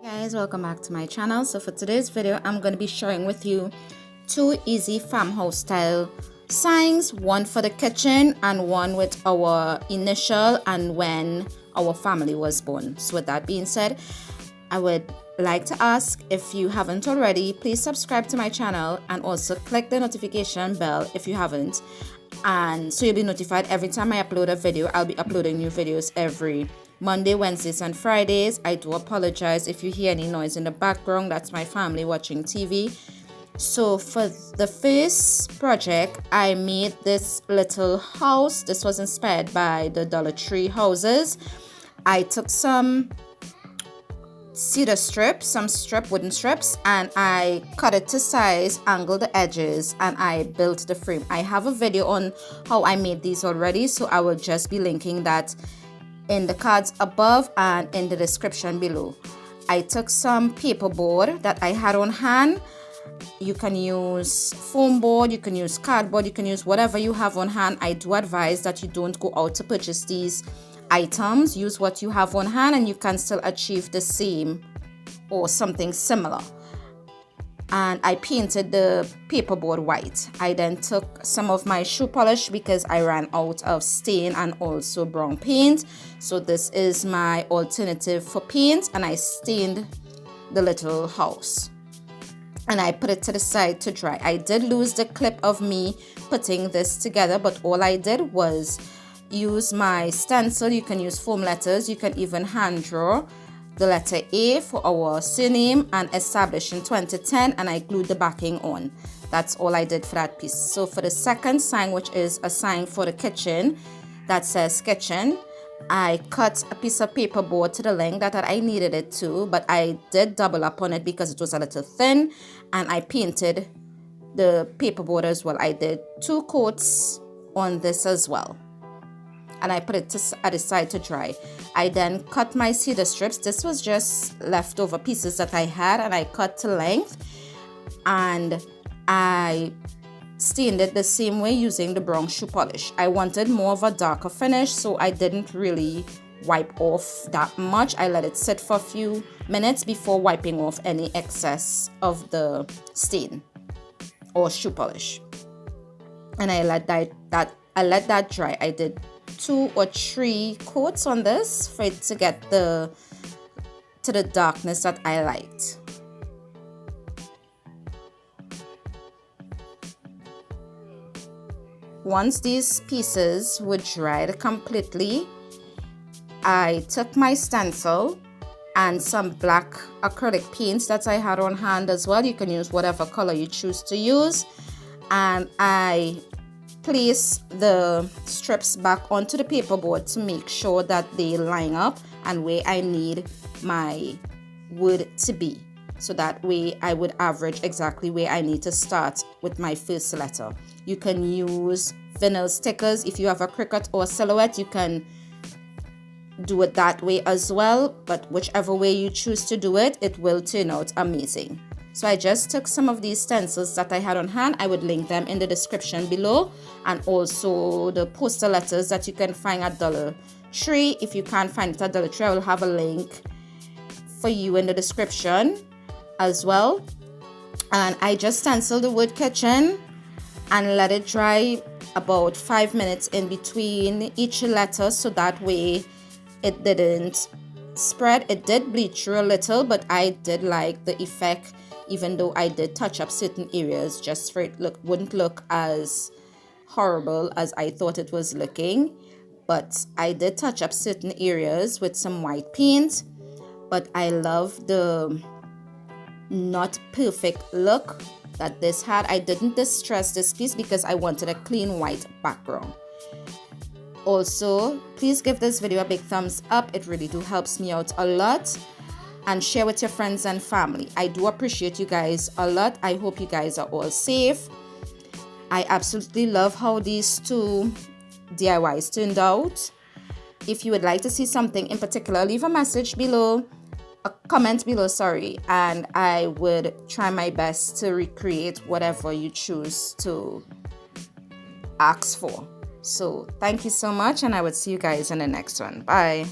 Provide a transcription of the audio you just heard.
Guys, welcome back to my channel. So for today's video, I'm going to be sharing with you two easy farmhouse style signs, one for the kitchen and one with our initial and when our family was born. So with that being said, I would like to ask, if you haven't already, please subscribe to my channel and also click the notification bell if you haven't, and so you'll be notified every time I upload a video. I'll be uploading new videos every Monday, Wednesdays, and Fridays. I do apologize if you hear any noise in the background. That's my family watching TV. So for the first project, I made this little house. This was inspired by the Dollar Tree houses. I took some cedar strips, some wooden strips, and I cut it to size, angled the edges, and I built the frame. I have a video on how I made these already, so I will just be linking that in the cards above and in the description below. I took some paperboard that I had on hand. You can use foam board, you can use cardboard, you can use whatever you have on hand. I do advise that you don't go out to purchase these items. Use what you have on hand and you can still achieve the same or something similar. And I painted the paperboard white. I then took some of my shoe polish because I ran out of stain and also brown paint. So this is my alternative for paint, and I stained the little house. And I put it to the side to dry. I did lose the clip of me putting this together, but all I did was use my stencil. You can use foam letters. You can even hand draw the letter A for our surname and establish in 2010, and I glued the backing on. That's all I did for that piece. So for the second sign, which is a sign for the kitchen that says kitchen, I cut a piece of paperboard to the length that I needed it to, but I did double up on it because it was a little thin, and I painted the paperboard as well. I did 2 coats on this as well, and I put it at the side to dry. I then cut my cedar strips. This was just leftover pieces that I had, and I cut to length, and I stained it the same way using the brown shoe polish. I wanted more of a darker finish, so I didn't really wipe off that much. I let it sit for a few minutes before wiping off any excess of the stain or shoe polish, and I let that dry. I did 2 or 3 coats on this for it to get to the darkness that I liked. Once these pieces were dried completely, I took my stencil and some black acrylic paints that I had on hand as well. You can use whatever color you choose to use, and I place the strips back onto the paperboard to make sure that they line up and where I need my wood to be. So that way I would average exactly where I need to start with my first letter. You can use vinyl stickers. If you have a Cricut or a Silhouette, you can do it that way as well, but whichever way you choose to do it, it will turn out amazing. So I just took some of these stencils that I had on hand. I would link them in the description below, and also the poster letters that you can find at Dollar Tree. If you can't find it at Dollar Tree, I will have a link for you in the description as well. And I just stenciled the word kitchen and let it dry about 5 minutes in between each letter, so that way it didn't spread. It did bleed through a little, but I did like the effect, even though I did touch up certain areas just for it wouldn't look as horrible as I thought it was looking. But I did touch up certain areas with some white paint. But I love the not perfect look that this had. I didn't distress this piece because I wanted a clean white background. Also, please give this video a big thumbs up. It really helps me out a lot. And share with your friends and family. I do appreciate you guys a lot. I hope you guys are all safe. I absolutely love how these 2 DIYs turned out. If you would like to see something in particular, leave a comment below, and I would try my best to recreate whatever you choose to ask for. So thank you so much, and I would see you guys in the next one. Bye.